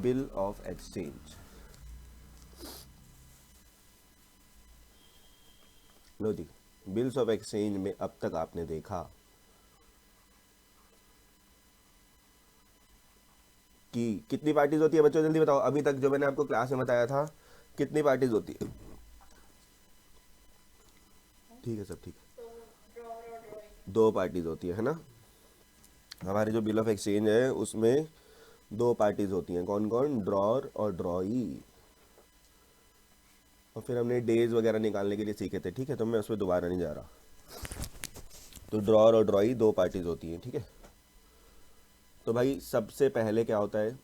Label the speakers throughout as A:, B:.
A: Bill of exchange. लो जी, bills of exchange में अब तक आपने देखा कि कितनी पार्टीज होती है बच्चों, जल्दी बताओ। अभी तक जो मैंने आपको क्लास में बताया था कितनी पार्टीज होती है? ठीक है, सब ठीक है। दो पार्टीज होती है ना। हमारे जो बिल ऑफ एक्सचेंज है उसमें दो पार्टीज होती हैं, कौन कौन? ड्रॉर और ड्रॉई। और फिर हमने डेज वगैरह निकालने के लिए सीखे थे, ठीक है, तो मैं उस पर दोबारा नहीं जा रहा। तो ड्रॉर और ड्रॉई दो पार्टीज होती हैं, ठीक है। तो भाई सबसे पहले क्या होता है?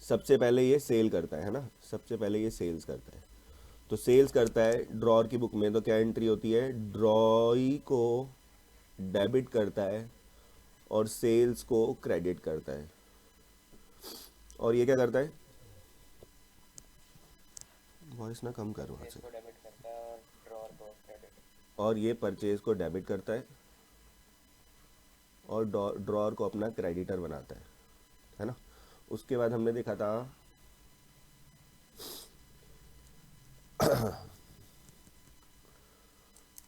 A: सबसे पहले ये सेल करता है ना, सबसे पहले ये सेल्स करता है। तो सेल्स करता है ड्रॉर की बुक में, तो क्या एंट्री होती है? ड्रॉई को डेबिट करता है और सेल्स को क्रेडिट करता है। और ये क्या करता है? वॉइस ना कम करो वहाँ से। और ये परचेज को डेबिट करता है और ड्रॉर को अपना क्रेडिटर बनाता है ना। उसके बाद हमने देखा था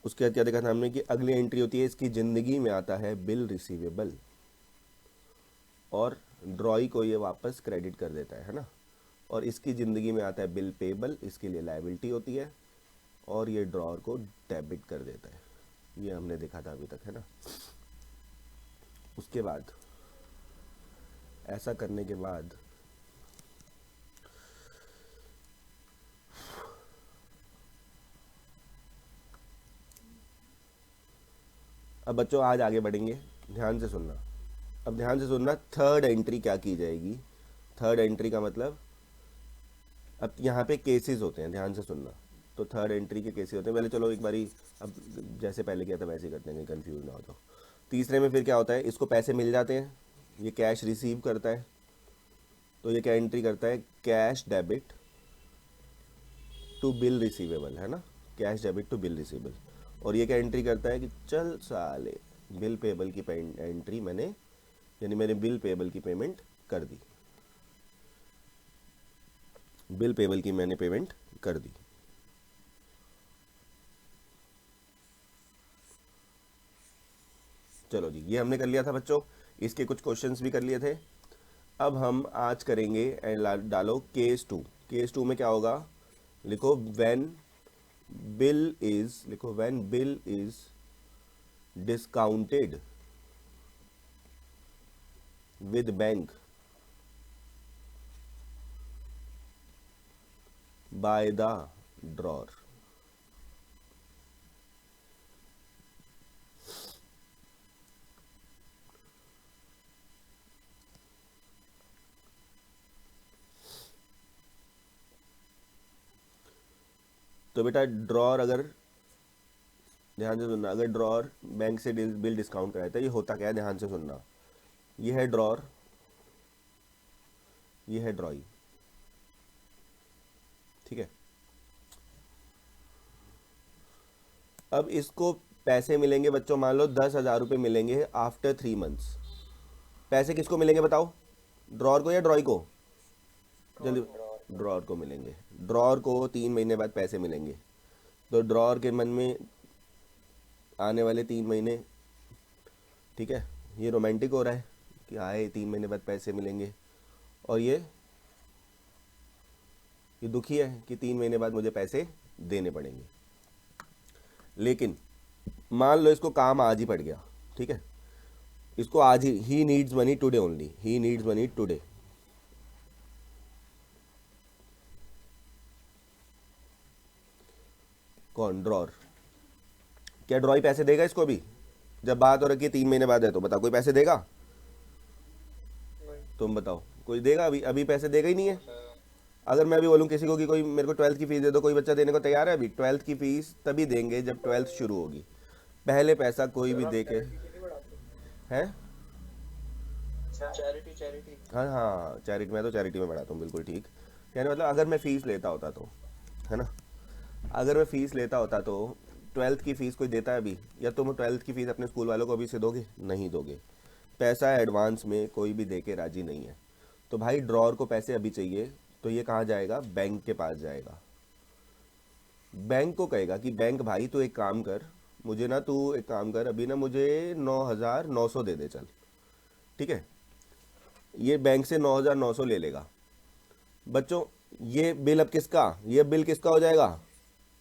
A: उसके बाद क्या देखा था हमने कि अगली एंट्री होती है, इसकी ज़िंदगी में आता है बिल रिसीवेबल, और ड्रॉई को ये वापस क्रेडिट कर देता है ना। और इसकी ज़िंदगी में आता है बिल पेबल, इसके लिए लायबिलिटी होती है, और ये ड्रॉर को डेबिट कर देता है। ये हमने देखा था अभी तक, है ना। उसके बाद ऐसा करने के बाद अब बच्चों आज आगे बढ़ेंगे, ध्यान से सुनना। अब ध्यान से सुनना, थर्ड एंट्री क्या की जाएगी? थर्ड एंट्री का मतलब, अब यहाँ पे केसेस होते हैं, ध्यान से सुनना। तो थर्ड एंट्री के केसेस होते हैं। पहले चलो एक बारी, अब जैसे पहले किया था वैसे ही करते हैं, कंफ्यूज ना हो तो। तीसरे में फिर क्या होता है? इसको पैसे मिल जाते हैं, ये कैश रिसीव करता है, तो ये क्या एंट्री करता है? Cash debit to bill receivable, है ना। Cash debit to bill receivable. और ये क्या एंट्री करता है कि चल साले बिल पेबल की एंट्री मैंने, यानी मैंने बिल पेबल की पेमेंट कर दी, बिल पेबल की मैंने पेमेंट कर दी। चलो जी, ये हमने कर लिया था बच्चों, इसके कुछ क्वेश्चंस भी कर लिए थे। अब हम आज करेंगे, डालो केस टू। केस टू में क्या होगा? लिखो व्हेन बिल इज, लिखो when bill is discounted with bank by the drawer. तो बेटा ड्रॉर, अगर ध्यान से सुनना, अगर ड्रॉर बैंक से बिल डिस्काउंट कराता है, ये होता क्या है? ध्यान से सुनना। ये है ड्रॉर, ये है ड्रॉई, ठीक है। अब इसको पैसे मिलेंगे बच्चों, मान लो 10,000 रुपये मिलेंगे आफ्टर 3 मंथ्स। पैसे किसको मिलेंगे बताओ? ड्रॉर को या ड्रॉई को? जल्दी। ड्रॉर को मिलेंगे। ड्रॉर को 3 महीने बाद पैसे मिलेंगे। तो ड्रॉर के मन में आने वाले 3 महीने, ठीक है, ये रोमांटिक हो रहा है कि आए 3 महीने बाद पैसे मिलेंगे, और ये दुखी है कि 3 महीने बाद मुझे पैसे देने पड़ेंगे। लेकिन मान लो इसको काम आज ही पड़ गया, ठीक है, इसको आज he needs money today only, he needs money today. कौन? ड्रॉर। क्या ड्रॉई पैसे देगा इसको अभी? जब बात हो रखी है 3 महीने बाद है, तो बताओ कोई पैसे देगा? तुम बताओ, कोई देगा? अभी अभी पैसे देगा ही नहीं है। अगर मैं अभी बोलूँ किसी को कि कोई मेरे को 12th की फीस दे दो, कोई बच्चा देने को तैयार है? अभी 12th की फीस तभी देंगे जब 12th शुरू होगी। पहले पैसा कोई भी दे के है।
B: चैरिटी चैरिटी
A: हाँ हाँ, चैरिटी, मैं तो चैरिटी में पढ़ाता हूँ, बिल्कुल ठीक। कहने मतलब अगर मैं फ़ीस लेता होता तो, है ना, अगर मैं फ़ीस लेता होता तो 12th की फ़ीस कोई देता है अभी? या तुम 12th की फ़ीस अपने स्कूल वालों को अभी से दोगे? नहीं दोगे। पैसा एडवांस में कोई भी दे के राजी नहीं है। तो भाई ड्रॉर को पैसे अभी चाहिए, तो ये कहाँ जाएगा, बैंक के पास जाएगा। बैंक को कहेगा कि बैंक भाई तू एक काम कर, मुझे ना तू एक काम कर, अभी ना मुझे 9,900 दे दे चल, ठीक है। ये बैंक से 9,900 ले लेगा। बच्चों ये बिल अब किसका, ये बिल किसका हो जाएगा,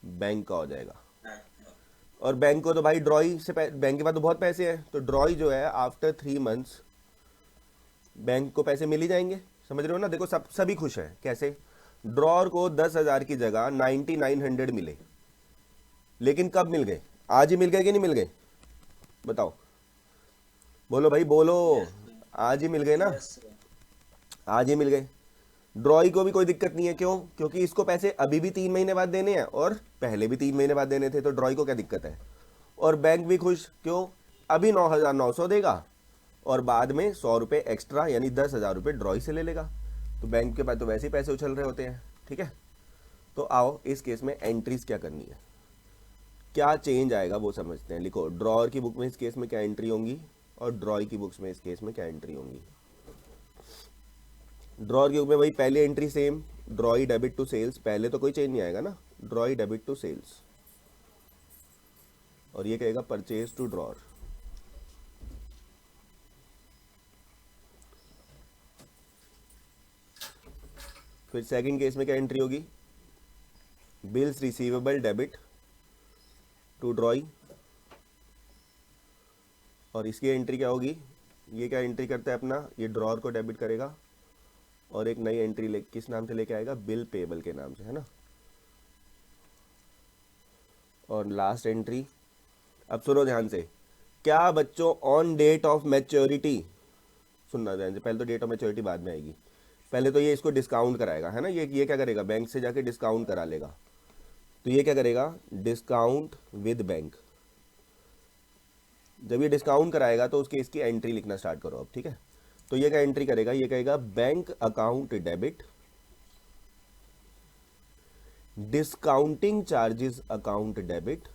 A: बैंक का हो जाएगा। और बैंक को तो भाई ड्रॉई से बैंक के पास तो बहुत पैसे हैं, तो ड्रॉई जो है आफ्टर 3 मंथ्स बैंक को पैसे मिल ही जाएंगे। समझ रहे हो ना, देखो सभी खुश हैं। कैसे, ड्रॉर को 10,000 की जगह 9,900 मिले, लेकिन कब मिल गए, आज ही मिल गए कि नहीं मिल गए, बताओ, बोलो भाई बोलो, आज ही मिल गए ना, आज ही मिल गए। ड्रॉई को भी कोई दिक्कत नहीं है, क्यों, क्योंकि इसको पैसे अभी भी 3 महीने बाद देने हैं और पहले भी 3 महीने बाद देने थे, तो ड्रॉई को क्या दिक्कत है। और बैंक भी खुश, क्यों, अभी 9,900 देगा और बाद में 100 रुपये एक्स्ट्रा यानी 10,000 रुपये ड्रॉई से ले लेगा। तो बैंक के पास तो वैसे ही पैसे उछल रहे होते हैं, ठीक है। तो आओ इस केस में एंट्रीज क्या करनी है, क्या चेंज आएगा वो समझते हैं। लिखो, ड्रॉर की बुक में इस केस में क्या एंट्री होंगी और ड्रॉई की बुक्स में इस केस में क्या एंट्री होंगी। ड्रॉर की बुक में वही पहली entry same, drawee debit to sales, पहले तो कोई चेंज नहीं आएगा ना, ड्रॉई डेबिट टू सेल्स, और ये कहेगा परचेज टू ड्रॉर। फिर सेकंड केस में क्या एंट्री होगी, bills receivable debit to drawee, और इसकी एंट्री क्या होगी, ये क्या एंट्री करता है अपना, ये ड्रॉर को डेबिट करेगा और एक नई एंट्री किस नाम से लेके आएगा, बिल पेबल के नाम से, है ना। और लास्ट एंट्री, अब सुनो ध्यान से, क्या बच्चों ऑन डेट ऑफ मैच्योरिटी, सुनना ध्यान से, पहले तो डेट ऑफ मैच्योरिटी बाद में आएगी, पहले तो ये इसको डिस्काउंट कराएगा, है ना, ये क्या करेगा, बैंक से जाके डिस्काउंट करा लेगा। तो ये क्या करेगा, डिस्काउंट विद बैंक। जब ये डिस्काउंट कराएगा तो उसके इसकी एंट्री लिखना स्टार्ट करो अब, ठीक है। तो ये क्या एंट्री करेगा, ये कहेगा bank account debit discounting charges account debit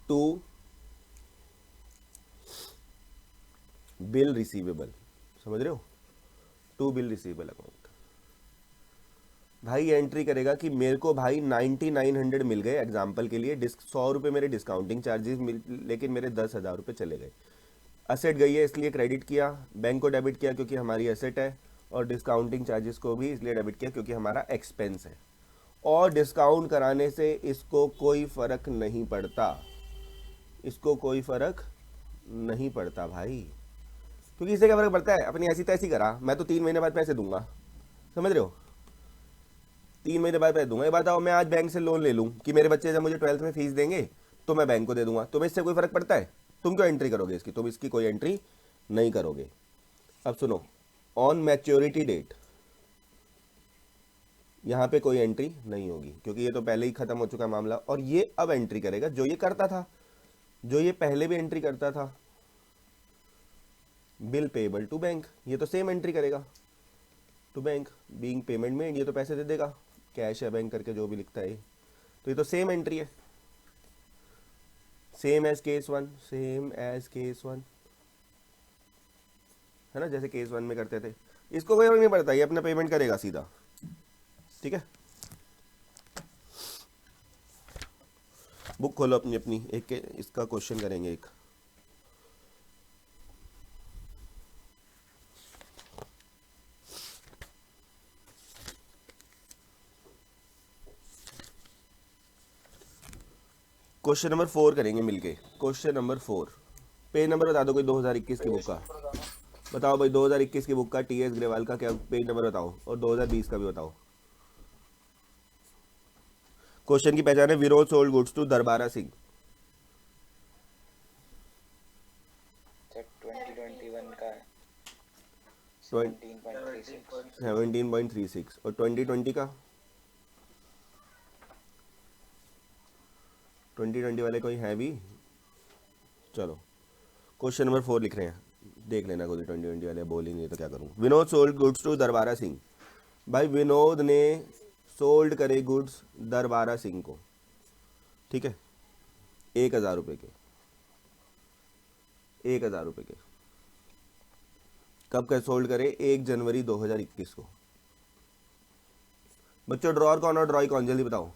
A: to bill receivable, समझ रहे हो, टू बिल रिसीवेबल अकाउंट। भाई एंट्री करेगा कि मेरे को भाई 9,900 मिल गए, एग्जाम्पल के लिए 100 रुपये मेरे डिस्काउंटिंग चार्जेस लेकिन मेरे 10,000 रुपये चले गए। असेट गई है इसलिए क्रेडिट किया, बैंक को डेबिट किया क्योंकि हमारी एसेट है, और डिस्काउंटिंग चार्जेस को भी इसलिए डेबिट किया क्योंकि हमारा एक्सपेंस है। और डिस्काउंट कराने से इसको कोई फ़र्क नहीं पड़ता, इसको कोई फ़र्क नहीं पड़ता भाई, क्योंकि इससे क्या फ़र्क पड़ता है, अपनी ऐसी तैसी करा, मैं तो 3 महीने बाद पैसे दूंगा, समझ रहे हो, 3 महीने बाद पैसे दूंगा। ये बताओ, मैं आज बैंक से लोन ले लूँ कि मेरे बच्चे जब मुझे 12th में फीस देंगे तो मैं बैंक को दे दूंगा, तुम्हें इससे कोई फ़र्क पड़ता है, तुम क्यों एंट्री करोगे इसकी, तुम इसकी कोई एंट्री नहीं करोगे। अब सुनो, ऑन मैच्योरिटी डेट यहाँ पे कोई एंट्री नहीं होगी क्योंकि ये तो पहले ही ख़त्म हो चुका मामला, और ये अब एंट्री करेगा जो ये करता था, जो ये पहले भी एंट्री करता था, बिल पेबल टू बैंक, ये तो सेम एंट्री करेगा टू बैंक, बीइंग पेमेंट में ये तो पैसे दे देगा, कैश या बैंक करके जो भी लिखता है, तो ये तो सेम एंट्री है, same as case one, same as case one, है ना, जैसे केस वन में करते थे। इसको कोई फर्क नहीं पड़ता, ये अपना पेमेंट करेगा सीधा, ठीक है। बुक खोलो अपनी अपनी, एक इसका क्वेश्चन करेंगे एक। क्वेश्चन नंबर 4 करेंगे मिलके, क्वेश्चन नंबर 4। पेज नंबर बता दो कोई 2021 की बुक का, बताओ भाई 2021 की बुक का, टीएस ग्रेवाल का क्या पेज नंबर बताओ, और 2020 का भी बताओ। क्वेश्चन की पहचान है, विरोध सोल्ड गुड्स टू दरबारा सिंह।
B: 2021 का है 17.36
A: 17.36, और 2020 का, 2020 वाले कोई है भी, चलो क्वेश्चन नंबर 4 लिख रहे हैं, देख लेना, कोई 2020 वाले बोल ही नहीं तो क्या करूँ। विनोद सोल्ड गुड्स टू दरबारा सिंह, भाई विनोद ने सोल्ड करे गुड्स दरबारा सिंह को, ठीक है, 1,000 रुपये के, 1,000 रुपये के, कब कर सोल्ड करे? 1 जनवरी 2021 को। बच्चों ड्रॉर कौन और ड्रॉई कौन, जल्दी बताओ।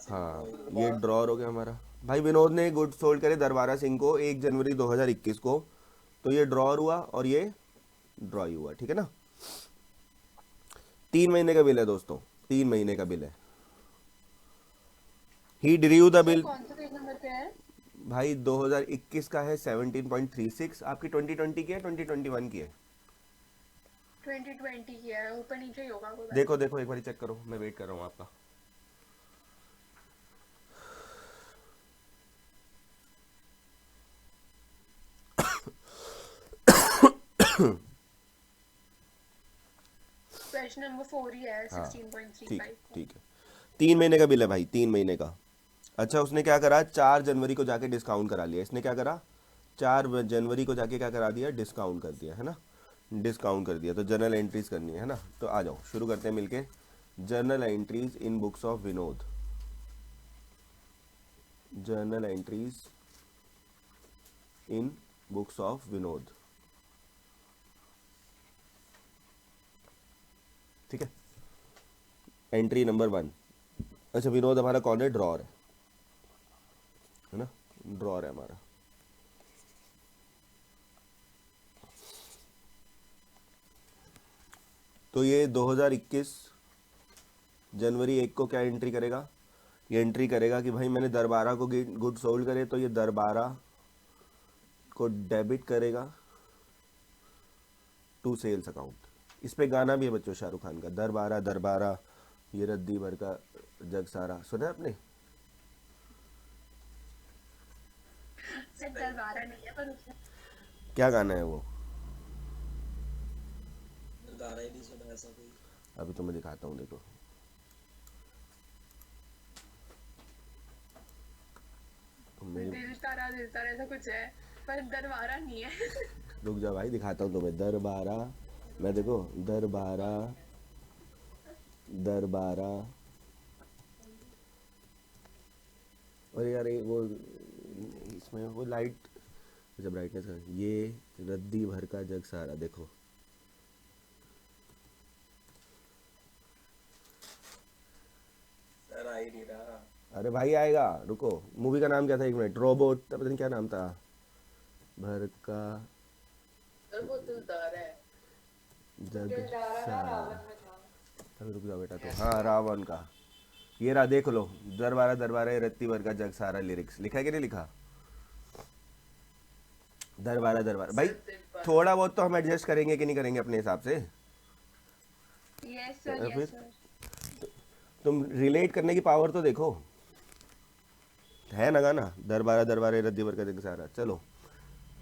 A: हाँ ये ड्रॉर हो गया हमारा। भाई विनोद ने गुड सोल्ड करे दरबारा सिंह को 1 जनवरी 2021 को, तो ये ड्रॉर हुआ और ये ड्रॉई हुआ, ठीक है ना। 3 महीने का बिल है दोस्तों, 3 महीने का बिल है। ही ड्रीव द बिल।
C: कौन सा पेज नंबर पे है?
A: भाई 2021 का है 17.36। आपकी 2020 की है 2021 की है?
C: 2020 की है, ऊपर नीचे ही होगा कोई बात
A: देखो देखो एक बार चेक करो, मैं वेट कर रहा हूँ आपका।
C: क्वेश्चन नंबर 4 ही है
A: हाँ
C: 16.35
A: ठीक
C: का।
A: ठीक है। 3 महीने का बिल है भाई, 3 महीने का। अच्छा उसने क्या करा, 4 जनवरी को जाके डिस्काउंट करा लिया। इसने क्या करा, 4 जनवरी को जाके क्या करा दिया, डिस्काउंट कर दिया, है ना, डिस्काउंट कर दिया। तो जर्नल एंट्रीज करनी है ना, तो आ जाओ शुरू करते हैं मिलके। Journal entries in books of Vinod, journal entries in books of Vinod, ठीक है। Entry number 1। अच्छा विनोद हमारा कौन है, ड्रॉर है ना, ड्रॉर है हमारा। तो ये 2021 जनवरी 1 को क्या एंट्री करेगा, ये एंट्री करेगा कि भाई मैंने दरबारा को गुड सोल्ड करे, तो ये दरबारा को डेबिट करेगा टू सेल्स अकाउंट। इस पे गाना भी है बच्चों शाहरुख खान का, दरबारा दरबारा ये रद्दी भर का जग सारा, सुना है आपने?
C: सर दरबारा नहीं है पर उसमें
A: क्या गाना है वो?
D: गाना ही नहीं सुना ऐसा कोई।
A: अभी तो मैं दिखाता हूँ, देखो तो मेरी,
C: दिल तारा ऐसा कुछ है पर दरबारा नहीं है।
A: रुक जा भाई दिखाता हूँ तुम्हें। दरबारा, मैं देखो दरबारा दरबारा, और यार ये वो इसमें वो लाइट जब ब्राइटनेस का, ये रद्दी भर का जग सारा, देखो
D: सर आ ही नहीं रहा।
A: अरे भाई आएगा, रुको। मूवी का नाम क्या था, 1 मिनट, रोबोट, पता नहीं क्या नाम था, भर का
C: सर वो दिलदार है।
A: जग सारा। अभी रुक जाओ बेटा, तो हाँ रावण का ये रहा, देख लो, दरबारा दरबारा ये रत्ती भर का जग सारा, लिरिक्स लिखा है कि नहीं लिखा? दरबारा दरबारा भाई, थोड़ा बहुत तो हम एडजस्ट करेंगे कि नहीं करेंगे अपने हिसाब से।
C: यस सर
A: फिर
C: यस सर।
A: तुम रिलेट करने की पावर तो देखो, है ना गाना, दरबारा दरबारा रद्दी भर का जग सारा। चलो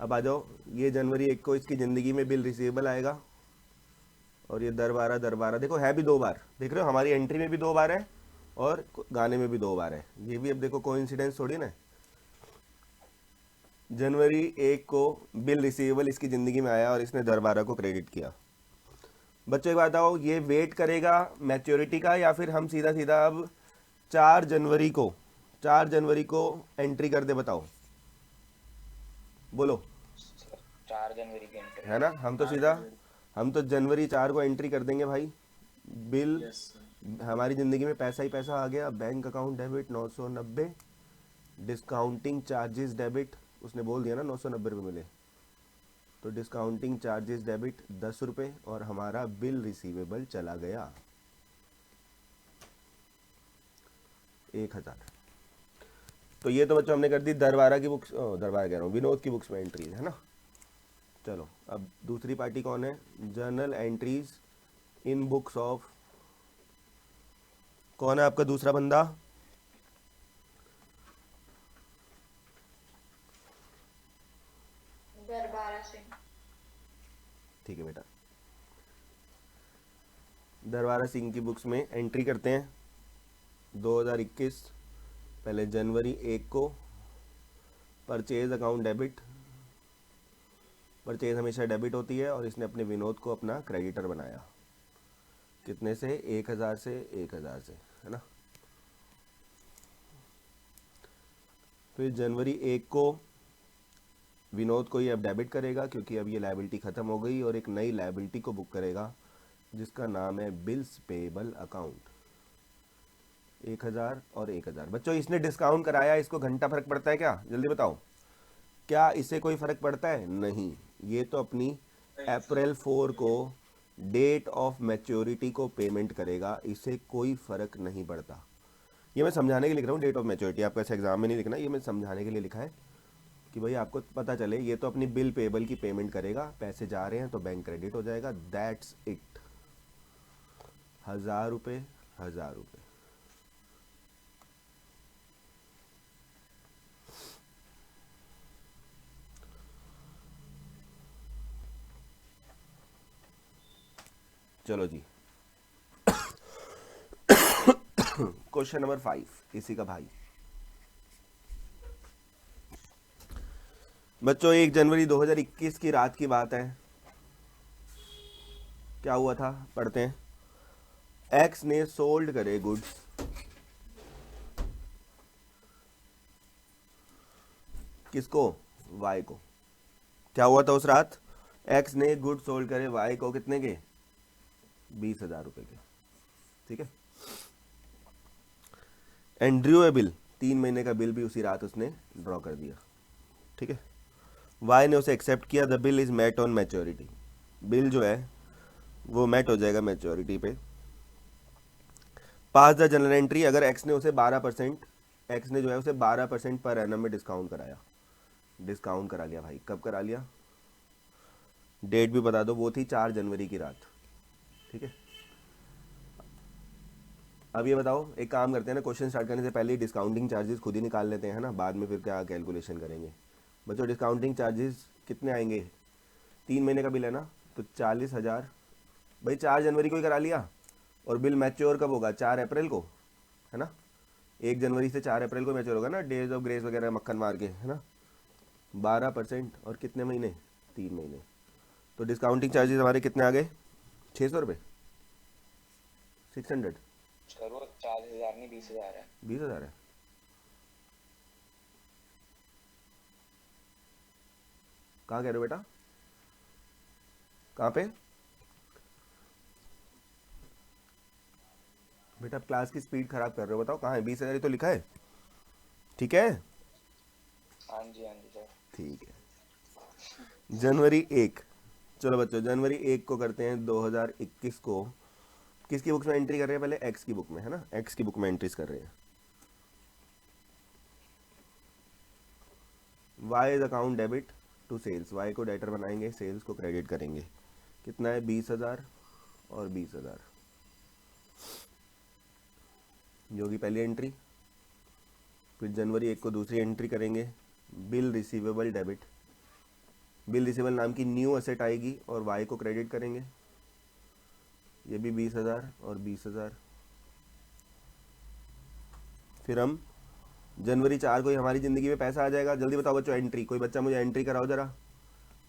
A: अब आ जाओ, ये जनवरी 1 को इसकी ज़िंदगी में बिल रिसीवेबल आएगा, और ये दरबारा दरबारा देखो है भी 2 बार, देख रहे हो हमारी एंट्री में भी 2 बार है और गाने में भी 2 बार है। ये भी अब देखो कोइंसिडेंस थोड़ी ना है। जनवरी 1 को बिल रिसीवेबल इसकी ज़िंदगी में आया और इसने दरबारा को क्रेडिट किया। बच्चों एक बात बताओ, ये वेट करेगा मैच्योरिटी का या फिर हम सीधा सीधा अब 4 जनवरी को एंट्री कर दे, बताओ बोलो।
B: 4 जनवरी की एंट्री
A: है ना, हम तो सीधा, हम तो जनवरी 4 को एंट्री कर देंगे भाई। Bill
D: yes sir.
A: हमारी ज़िंदगी में पैसा ही पैसा आ गया, bank account debit 990, discounting charges debit, उसने बोल दिया ना 990 रुपये मिले, तो डिस्काउंटिंग चार्जेस डेबिट 10 रुपये, और हमारा बिल रिसीवेबल चला गया 1000। तो ये तो बच्चों हमने कर दी दरबारा की बुक्स, दरबारा कह रहा हूँ, विनोद की बुक्स में एंट्री है ना। चलो अब दूसरी पार्टी कौन है, journal entries in books of, कौन है आपका दूसरा बंदा?
C: दरबारा सिंह।
A: ठीक है बेटा, दरबारा सिंह की बुक्स में एंट्री करते हैं 2021। पहले जनवरी 1 को परचेज अकाउंट डेबिट, परचेज हमेशा डेबिट होती है, और इसने अपने विनोद को अपना क्रेडिटर बनाया, कितने से, 1000 से, 1000 से, है ना। फिर जनवरी 1 को विनोद को ये अब डेबिट करेगा क्योंकि अब ये लायबिलिटी ख़त्म हो गई और एक नई लायबिलिटी को बुक करेगा जिसका नाम है बिल्स पेबल अकाउंट। 1000 और 1000। बच्चों इसने डिस्काउंट कराया, इसको घंटा फर्क पड़ता है क्या? जल्दी बताओ, क्या इससे कोई फ़र्क पड़ता है? नहीं। ये तो अपनी अप्रैल 4 को डेट ऑफ मैच्योरिटी को पेमेंट करेगा, इससे कोई फ़र्क नहीं पड़ता। ये मैं समझाने के लिए लिख रहा हूँ, डेट ऑफ मैच्योरिटी आपको ऐसे एग्जाम में नहीं लिखना, ये मैं समझाने के लिए लिखा है कि भाई आपको पता चले। ये तो अपनी बिल पेबल की पेमेंट करेगा, पैसे जा रहे हैं तो बैंक क्रेडिट हो जाएगा, दैट्स इट। 1000 रुपये 1000 रुपये। चलो जी, क्वेश्चन नंबर 5 इसी का भाई। बच्चों 1 जनवरी 2021 की रात की बात है। क्या हुआ था पढ़ते हैं। एक्स ने सोल्ड करे गुड्स, किसको? वाई को। क्या हुआ था उस रात? एक्स ने गुड सोल्ड करे वाई को, कितने के? 20,000 रुपए के। ठीक है। एंड ड्रू ए बिल, 3 महीने का बिल भी उसी रात उसने ड्रॉ कर दिया। ठीक है। वाई ने उसे एक्सेप्ट किया, the bill is met on maturity. Bill जो है वो मेट हो जाएगा मैच्योरिटी पे। पास द जनरल एंट्री, अगर एक्स ने उसे 12%, एक्स ने जो है उसे 12% पर एनम में डिस्काउंट कराया, डिस्काउंट करा लिया भाई। कब करा लिया? डेट भी बता दो, वो थी 4 जनवरी की रात। ठीक है। अब ये बताओ, एक काम करते हैं ना, क्वेश्चन स्टार्ट करने से पहले ही डिस्काउंटिंग चार्जेस खुद ही निकाल लेते हैं, है ना, बाद में फिर क्या कैलकुलेशन करेंगे। बच्चों डिस्काउंटिंग चार्जेस कितने आएंगे? 3 महीने का बिल है ना, तो 40,000 भाई 4 जनवरी को ही करा लिया, और बिल मैच्योर कब होगा? 4 अप्रैल को, है ना। 1 जनवरी से 4 अप्रैल को मैच्योर होगा ना, डेज ऑफ ग्रेस वगैरह मक्खन मार के, है ना। 12% और कितने महीने? 3 महीने। तो डिस्काउंटिंग चार्जेस हमारे कितने आ गए? 600 रुपये, 600।
B: सर वो 40,000 नहीं 20,000 है।
A: 20,000 है। कहाँ कह रहे हो बेटा? कहाँ पे बेटा? आप क्लास की स्पीड खराब कर रहे हो, बताओ कहाँ है? 20,000 तो लिखा है। ठीक है,
B: हाँ जी सर।
A: ठीक है। जनवरी 1, चलो बच्चों जनवरी 1 को करते हैं 2021 को। किसकी बुक में एंट्री कर रहे हैं? पहले एक्स की बुक में, है ना, एक्स की बुक में एंट्रीज कर रहे हैं। Y is account debit to sales, Y को डेटर बनाएंगे, सेल्स को क्रेडिट करेंगे। कितना है? 20,000 और 20,000, जो कि पहली एंट्री। फिर जनवरी 1 को दूसरी एंट्री करेंगे, bill receivable debit. Bill receivable नाम की न्यू असेट आएगी और वाई को क्रेडिट करेंगे, ये भी 20,000 और 20,000। फिर हम जनवरी 4 को ही हमारी ज़िंदगी में पैसा आ जाएगा। जल्दी बताओ बच्चों एंट्री, कोई बच्चा मुझे एंट्री कराओ ज़रा।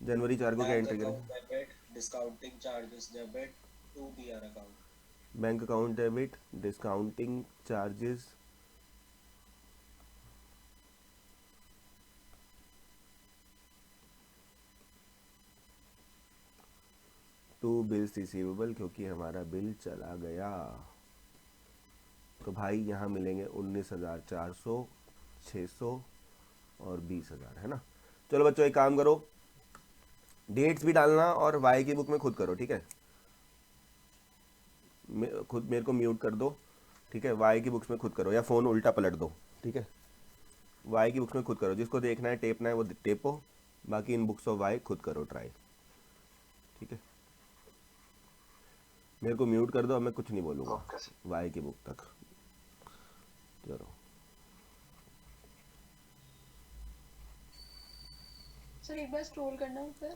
A: जनवरी 4 को क्या
D: बैंक
A: एंट्री करें?
D: Account debit, discounting charges debit to BR account.
A: Bank account debit, discounting charges to bills receivable, क्योंकि हमारा बिल चला गया। तो भाई यहाँ मिलेंगे 19,400, 600 और 20,000, है ना। चलो बच्चों एक काम करो, डेट्स भी डालना और वाई की बुक में खुद करो, ठीक है। खुद मेरे को म्यूट कर दो, ठीक है। वाई की बुक्स में खुद करो, या फ़ोन उल्टा पलट दो, ठीक है। वाई की बुक्स में खुद करो, जिसको देखना है टेपना है वो टेपो, बाकी इन बुक्स ऑफ वाई खुद करो ट्राई, ठीक है। मेरे को म्यूट कर दो, अब मैं कुछ नहीं बोलूँगा वाई की बुक तक। चलो
C: सर एक बार स्क्रॉल करना ऊपर।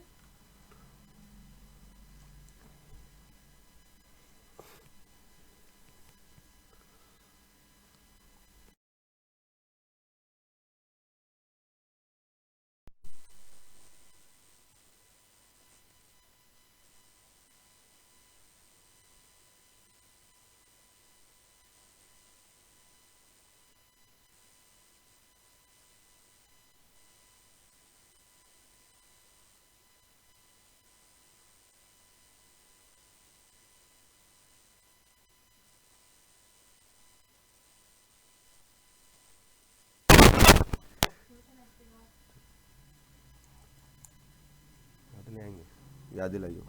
A: नहीं आएंगे, याद दिलाइयो।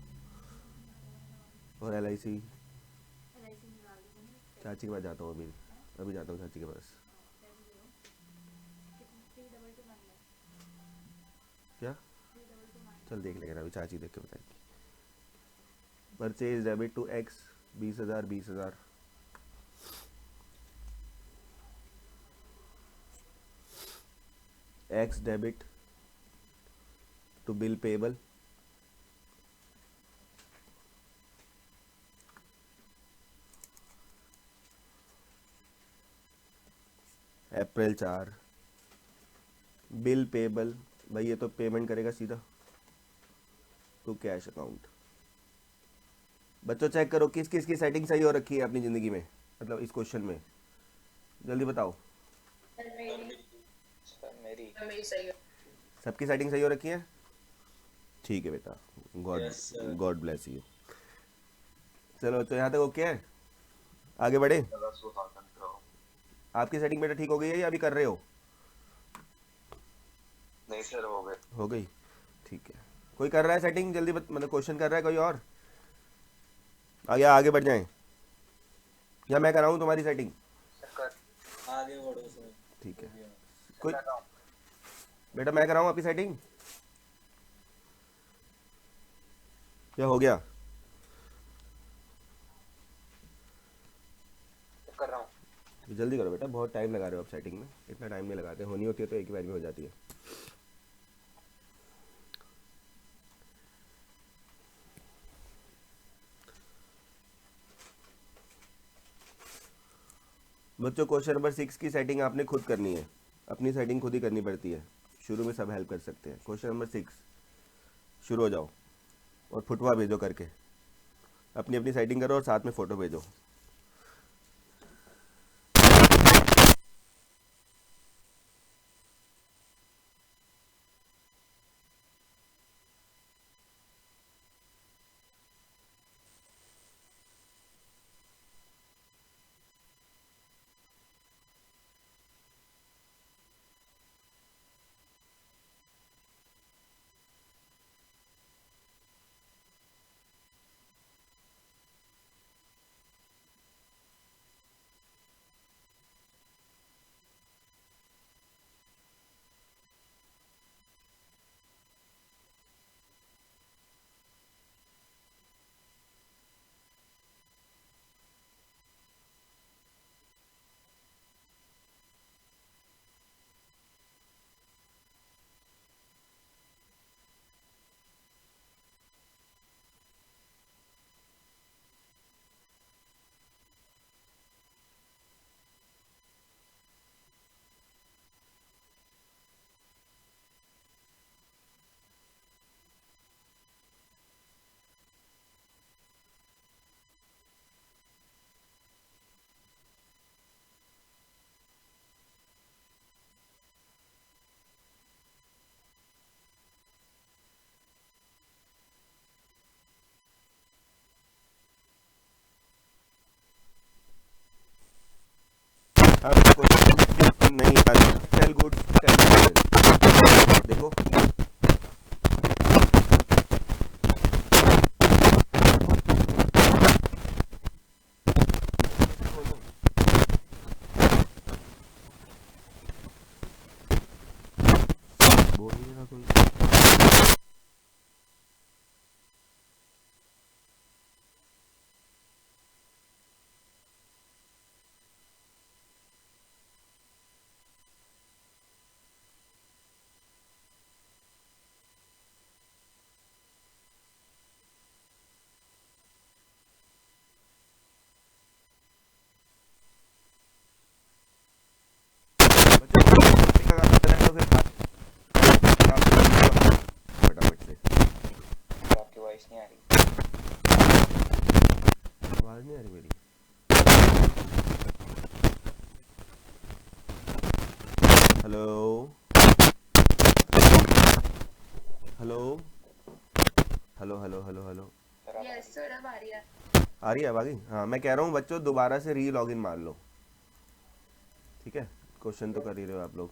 A: और LIC चाची के पास जाता हूँ, अभी अभी जाता हूँ चाची के पास। क्या? चल देख लेंगे, अभी चाची देख के बताएगी। Purchase debit to X 20,000 20,000। X debit to bill payable April 4। Bill payable भाई ये तो पेमेंट करेगा सीधा टू कैश अकाउंट। बच्चों चेक करो किस किस की सेटिंग सही हो रखी है अपनी ज़िंदगी में, मतलब इस क्वेश्चन में, जल्दी बताओ।
B: सर मेरी
C: मेरी सही है।
A: सबकी सेटिंग सही हो रखी है? ठीक है बेटा, God
D: Yes, sir.
A: God bless you. चलो तो यहाँ तक ओके है, आगे बढ़े। आपकी सेटिंग बेटा ठीक हो गई है या अभी कर रहे हो?
B: नहीं सर हो गए।
A: हो गई, ठीक है। कोई कर रहा है सेटिंग जल्दी मतलब क्वेश्चन कर रहा है कोई और? आगे आगे बढ़ जाएं या मैं कराऊं तुम्हारी सेटिंग?
D: आगे बढ़ो सर।
A: ठीक है, कोई बेटा मैं कराऊं आपकी सेटिंग क्या हो गया?
B: कर रहा हूँ।
A: तो जल्दी करो बेटा, बहुत टाइम लगा रहे हो आप सेटिंग में, इतना टाइम नहीं लगाते, होनी होती है तो एक ही बार में हो जाती है। बच्चों क्वेश्चन नंबर 6 की सेटिंग आपने खुद करनी है, अपनी सेटिंग खुद ही करनी पड़ती है, शुरू में सब हेल्प कर सकते हैं। क्वेश्चन नंबर 6 शुरू हो जाओ और फुटवा भेजो करके, अपनी अपनी सेटिंग करो और साथ में फ़ोटो भेजो। आपको नहीं आता, टेल गुड टेल देखो बोल नहीं रहा कोई। फटाफट से,
B: आपकी वॉइस नहीं आ रही।
A: आवाज़ नहीं आ रही मेरी? Hello hello hello hello hello hello,
C: yes sir अब आ रही है।
A: आ रही है आवाज़? हाँ मैं कह रहा हूँ बच्चों दोबारा से री लॉगिन मार लो, ठीक है? क्वेश्चन तो कर ही रहे हो आप लोग।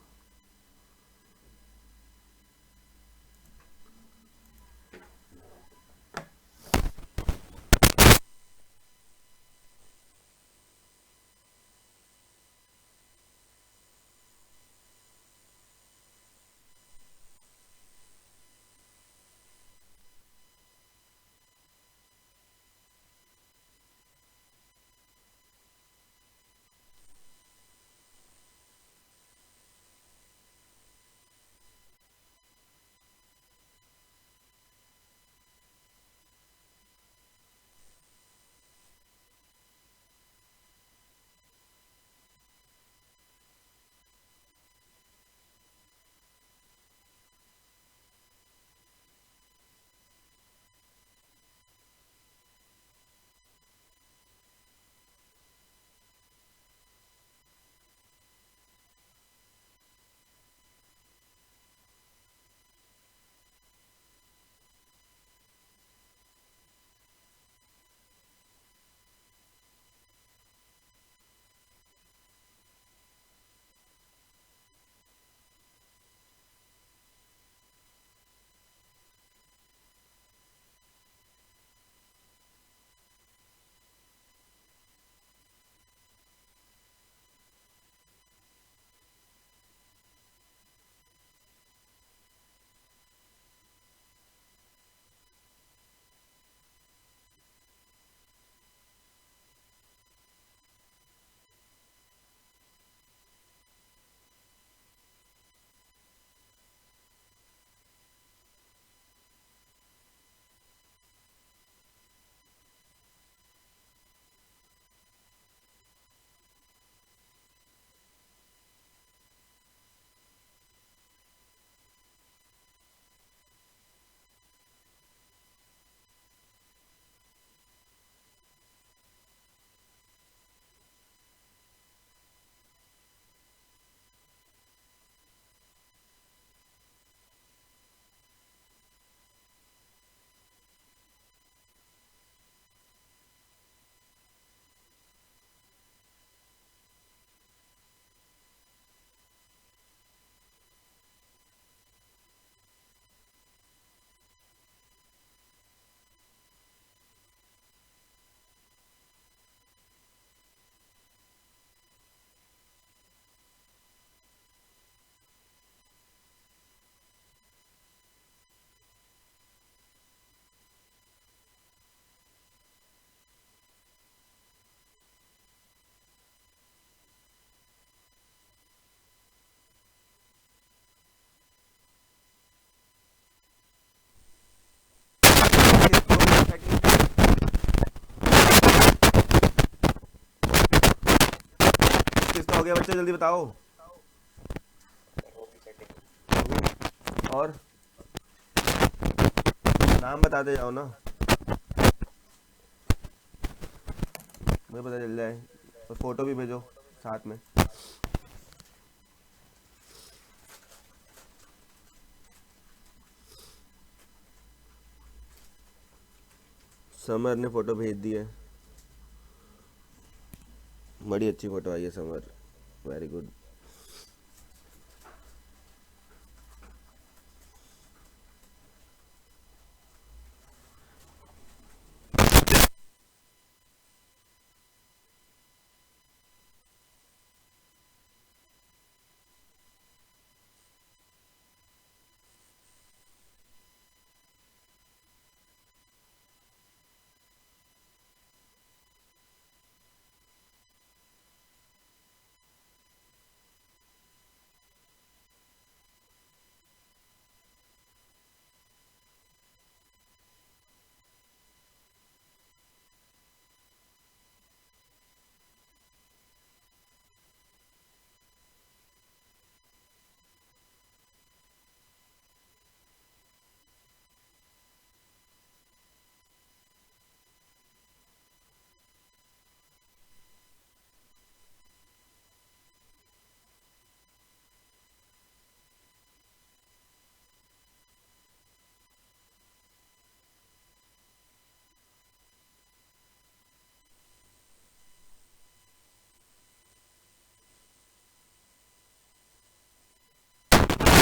A: गया बच्चे, जल्दी बताओ।
B: सर वो भी सेटिंग।
A: और नाम बताते जाओ ना, मुझे पता चल जाए। और फोटो भी भेजो साथ में। समर ने फोटो भेज दी है, बड़ी अच्छी फोटो आई है समर, वेरी गुड।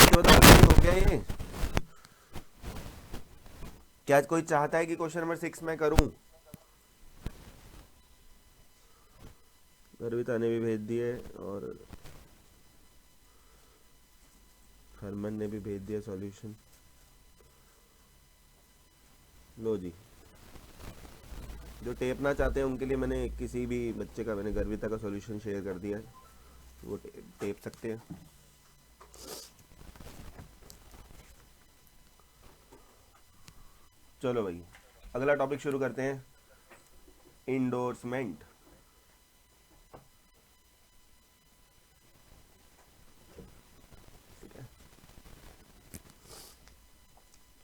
A: तो बताओ हो गया ये? क्या कोई चाहता है कि क्वेश्चन नंबर 6 मैं करूं? गर्विता ने भी भेज दिए और हरमन ने भी भेज दिया सॉल्यूशन। लो जी, जो टेपना चाहते हैं उनके लिए मैंने किसी भी बच्चे का, मैंने गर्विता का सॉल्यूशन शेयर कर दिया है, वो टेप सकते हैं। चलो भाई, अगला टॉपिक शुरू करते हैं, इंडोर्समेंट।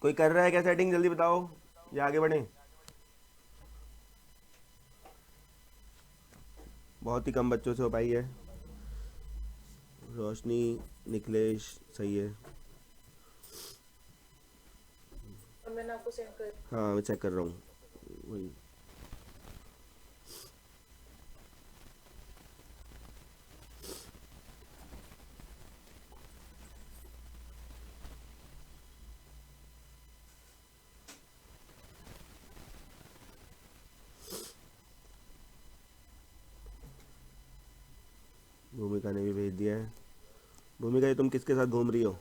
A: कोई कर रहा है क्या सेटिंग? जल्दी बताओ या आगे बढ़ें? बहुत ही कम बच्चों से हो पाई है। रोशनी, निखिलेश सही है।
C: मैंने आपको सेंड कर।
A: हाँ मैं चेक कर रहा हूँ वही। भूमिका ने भी भेज दिया है। भूमिका ये तुम किसके साथ घूम रही हो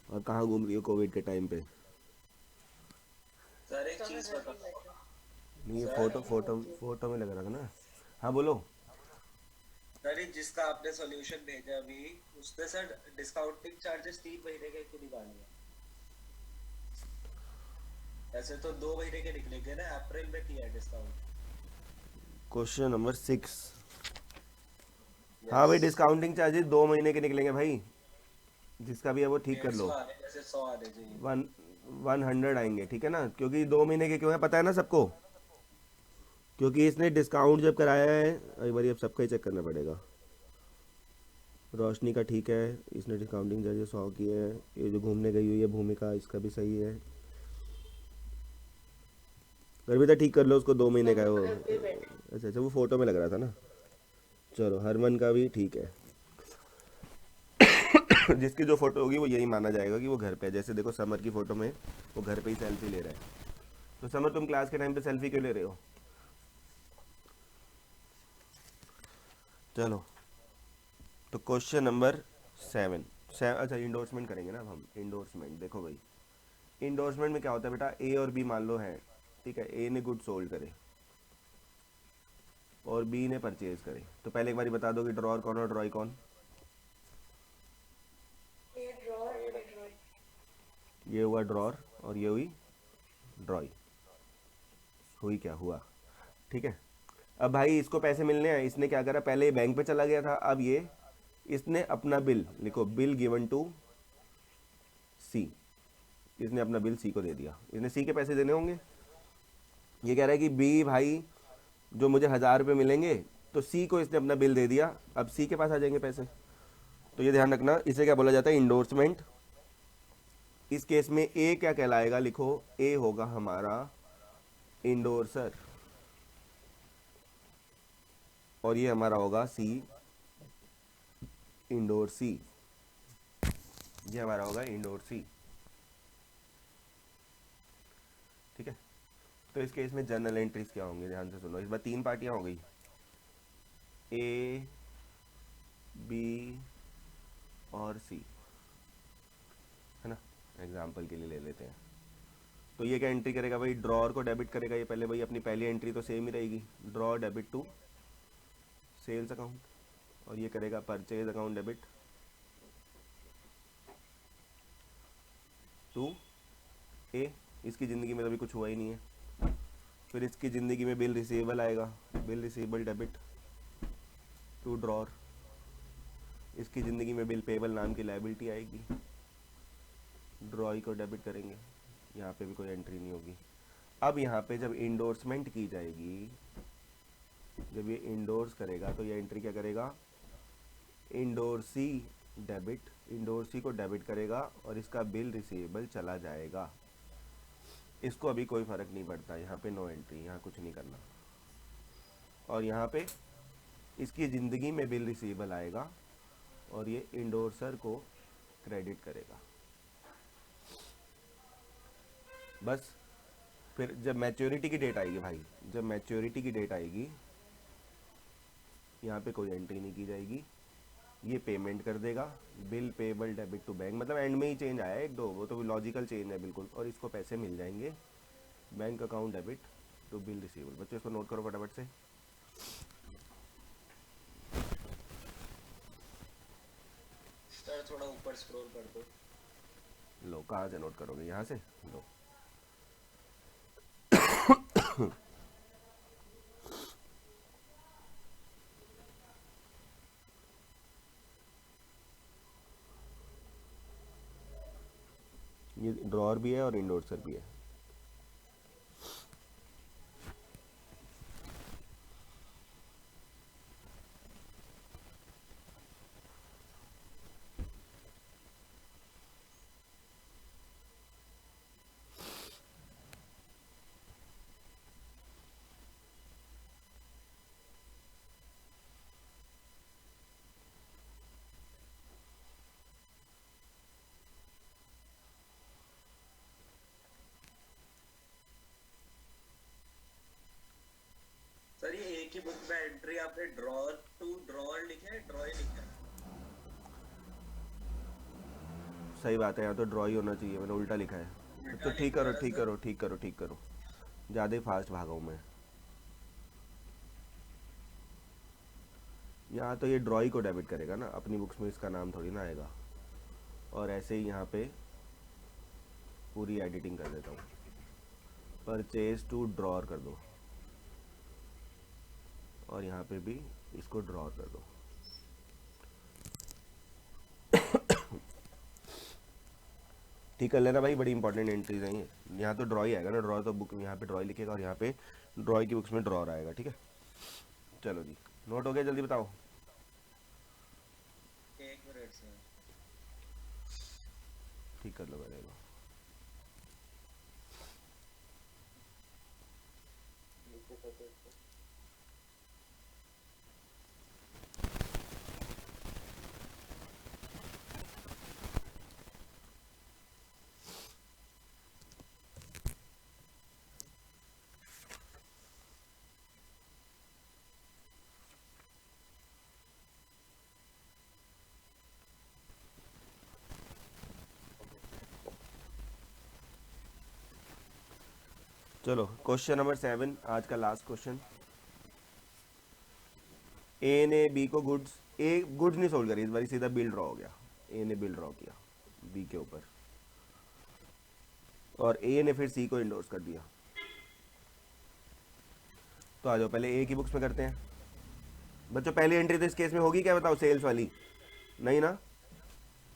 A: और कहाँ घूम रही हो कोविड के टाइम पे?
D: सर एक चीज बताओ।
A: नहीं ये
D: सर
A: फोटो में लग रहा था ना। हाँ बोलो।
D: सर ये जिसका आपने सॉल्यूशन भेजा अभी, उसने सर डिस्काउंटिंग चार्जेस 3 महीने के क्यों निकाले हैं? ऐसे तो 2 महीने के निकलेंगे ना, अप्रैल में किया है डिस्काउंट।
A: Question number 6। हाँ भाई, डिस्काउंटिंग चार्जेस 2 महीने के निकलेंगे भाई, जिसका भी है वो ठीक कर लो।
D: 150 आने जैसे 100 आने चाहिए।
A: 100 आएंगे, ठीक है ना, क्योंकि 2 महीने के क्यों है पता है ना सबको, क्योंकि इसने डिस्काउंट जब कराया है, एक बार अब सबका ही चेक करना पड़ेगा। रोशनी का ठीक है, इसने डिस्काउंटिंग चार्जेस 100 किए हैं। ये जो घूमने गई हुई है भूमिका, इसका भी सही है। गर्विता ठीक कर लो, उसको 2 महीने का है वो। अच्छा अच्छा, वो फोटो में लग रहा था ना। चलो हरमन का भी ठीक है। जिसकी जो फोटो होगी वो यही माना जाएगा कि वो घर पे है। जैसे देखो समर की फोटो में वो घर पे ही सेल्फी ले रहा है। तो समर तुम क्लास के टाइम पे सेल्फी क्यों ले रहे हो? चलो तो क्वेश्चन नंबर 7। अच्छा इंडोर्समेंट करेंगे ना अब हम। इंडोर्समेंट देखो भाई, इंडोर्समेंट में क्या होता है बेटा, ए और बी मान लो है, ठीक है। ए ने गुड सोल्ड करे और बी ने परचेज करे, तो पहले एक बार बता दो कि ड्रॉर कौन और ड्रॉई कौन?
C: ये ड्रॉर, ये ड्रॉर।
A: ये हुआ ड्रॉर और ये हुई ड्रॉई। हुई क्या हुआ, ठीक है। अब भाई इसको पैसे मिलने हैं, इसने क्या करा, पहले ये बैंक पे चला गया था, अब ये इसने अपना बिल लिखो, बिल गिवन टू सी, इसने अपना बिल सी को दे दिया, इसने सी के पैसे देने होंगे। ये कह रहा है कि बी भाई जो मुझे 1000 रुपये मिलेंगे, तो सी को इसने अपना बिल दे दिया, अब सी के पास आ जाएंगे पैसे। तो ये ध्यान रखना, इसे क्या बोला जाता है, इंडोर्समेंट। इस केस में ए क्या कहलाएगा, लिखो ए होगा हमारा इंडोर्सर, और ये हमारा होगा सी इंडोर्सी, ये हमारा होगा इंडोर्सी। ठीक है, तो इस केस में जर्नल एंट्रीज क्या होंगे, ध्यान से सुनो, इस बार 3 पार्टियां हो गई, ए बी और सी, है ना, एग्जाम्पल के लिए ले लेते हैं। तो ये क्या एंट्री करेगा भाई, ड्रॉर को डेबिट करेगा, ये पहले भाई अपनी पहली एंट्री तो सेम ही रहेगी, draw debit to sales account, और ये करेगा purchase account debit to A, इसकी ज़िंदगी में तो अभी कुछ हुआ ही नहीं है। फिर इसकी ज़िंदगी में बिल रिसीवेबल आएगा, bill receivable debit to drawer, इसकी ज़िंदगी में बिल पेबल नाम की लायबिलिटी आएगी, ड्रॉई को डेबिट करेंगे, यहाँ पे भी कोई एंट्री नहीं होगी। अब यहाँ पे जब इंडोर्समेंट की जाएगी, जब ये इंडोर्स करेगा तो ये एंट्री क्या करेगा, इंडोर्सी डेबिट, इंडोर्सी को डेबिट करेगा और इसका बिल रिसीवेबल चला जाएगा। इसको अभी कोई फ़र्क नहीं पड़ता, यहाँ पे नो एंट्री, यहाँ कुछ नहीं करना। और यहाँ पे इसकी ज़िंदगी में बिल रिसीवेबल आएगा और ये इंडोर्सर को क्रेडिट करेगा, बस। फिर जब मैच्योरिटी की डेट आएगी भाई, जब मैच्योरिटी की डेट आएगी, यहाँ पे कोई एंट्री नहीं की जाएगी, ये पेमेंट कर देगा, bill payable debit to bank, मतलब एंड में ही चेंज आया है एक दो, वो तो लॉजिकल चेंज है बिल्कुल, और इसको पैसे मिल जाएंगे, bank account debit to bill receivable. बच्चों इसको नोट करो फटाफट से।
D: सर थोड़ा ऊपर स्क्रॉल कर दो।
A: लो, कहाँ से नोट करोगे, यहाँ से लो। ये ड्रॉर भी है और इंडोर्सर भी है।
D: सर ये एक ही बुक में एंट्री आपने ड्रॉर टू ड्रॉर लिखा है, ड्रॉई लिखा है?
A: सही बात है, यहाँ तो ड्रॉ ही होना चाहिए, मैंने उल्टा लिखा है। तो ठीक करो, ठीक करो, ठीक करो, ठीक करो, ज़्यादा ही फास्ट भागा हूँ मैं। यहाँ तो ये ड्रॉई को डेबिट करेगा ना, अपनी बुक्स में इसका नाम थोड़ी ना आएगा। और ऐसे ही यहाँ पे पूरी एडिटिंग कर देता हूँ, परचेज टू ड्रॉर कर दो, और यहाँ पे भी इसको ड्रॉ कर दो। ठीक कर लेना भाई, बड़ी इंपॉर्टेंट एंट्रीज हैं ये। यहाँ तो ड्रॉ ही आएगा ना, ड्रॉ तो बुक में यहाँ पे ड्रॉ लिखेगा और यहाँ पे ड्रॉ की बुक्स में ड्रॉर आएगा। ठीक है, चलो जी, नोट हो गया, जल्दी बताओ।
D: 1 मिनट से
A: ठीक कर लो पहले।
B: नीचे कर दो इसको।
A: चलो क्वेश्चन नंबर 7, आज का लास्ट क्वेश्चन। ए ने बी को गुड्स, ए गुड्स नहीं सोल्व करी इस बार, सीधा बिल ड्रॉ हो गया। ए ने बिल ड्रॉ किया बी के ऊपर, और ए ने फिर सी को इंडोर्स कर दिया। तो आ जाओ पहले ए की बुक्स में करते हैं बच्चों। पहली एंट्री तो इस केस में होगी क्या बताओ, सेल्स वाली? नहीं ना,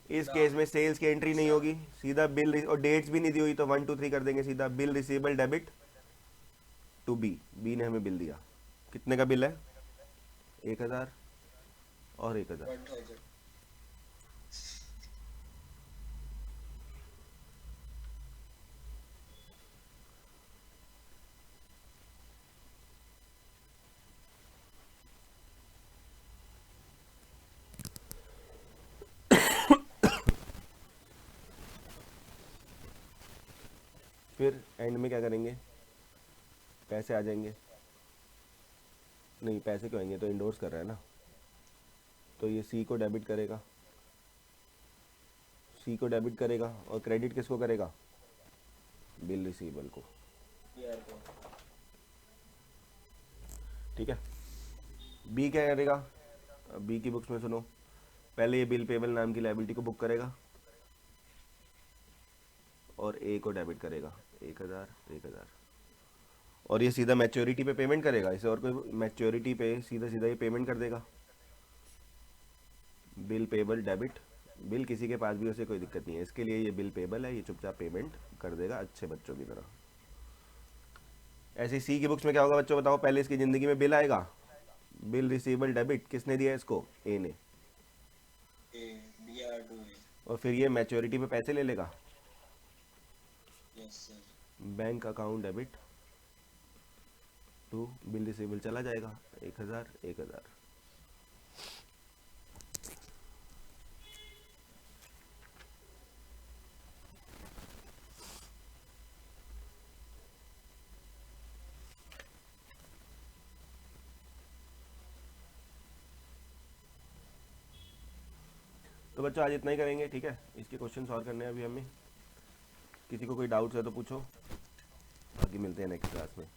A: इस केस में सेल्स की एंट्री नहीं होगी, सीधा बिल, और डेट्स भी नहीं दी हुई तो 1 2 3 कर देंगे सीधा। Bill receivable debit to B, B ने हमें बिल दिया, कितने का बिल है? 1000 और 1000।
D: 1000।
A: फिर एंड में क्या करेंगे, पैसे आ जाएंगे, नहीं पैसे क्यों आएंगे, तो इंडोर्स कर रहा है ना, तो ये सी को डेबिट करेगा, सी को डेबिट करेगा, और क्रेडिट किसको करेगा? बिल रिसीवेबल को।
D: यार को
A: ठीक है। बी क्या करेगा, बी की बुक्स में सुनो, पहले ये बिल पेबल नाम की लाइबिलिटी को बुक करेगा और ए को डेबिट करेगा 1000 1000, और ये सीधा मैच्योरिटी पे पेमेंट करेगा इसे, और कोई मैच्योरिटी पे सीधा सीधा ये पेमेंट कर देगा। बिल पेबल डेबिट, बिल किसी के पास भी उसे कोई दिक्कत नहीं है, इसके लिए ये बिल पेबल है, ये चुपचाप पेमेंट कर देगा अच्छे बच्चों की तरह। ऐसे सी की बुक्स में क्या होगा बच्चों बताओ, पहले इसकी ज़िंदगी में बिल आएगा, बिल रिसीवेबल डेबिट, किसने दिया इसको? ए ने,
D: A B R to A.
A: और फिर ये मैच्योरिटी पे पैसे ले लेगा,
D: yes sir.
A: Bank account debit to bill receivable चला जाएगा 1000 1000। तो बच्चों आज इतना ही करेंगे, ठीक है। इसके क्वेश्चन सॉल्व करने हैं अभी हमें, किसी को कोई डाउट्स है तो पूछो, बाकी मिलते हैं नेक्स्ट क्लास में।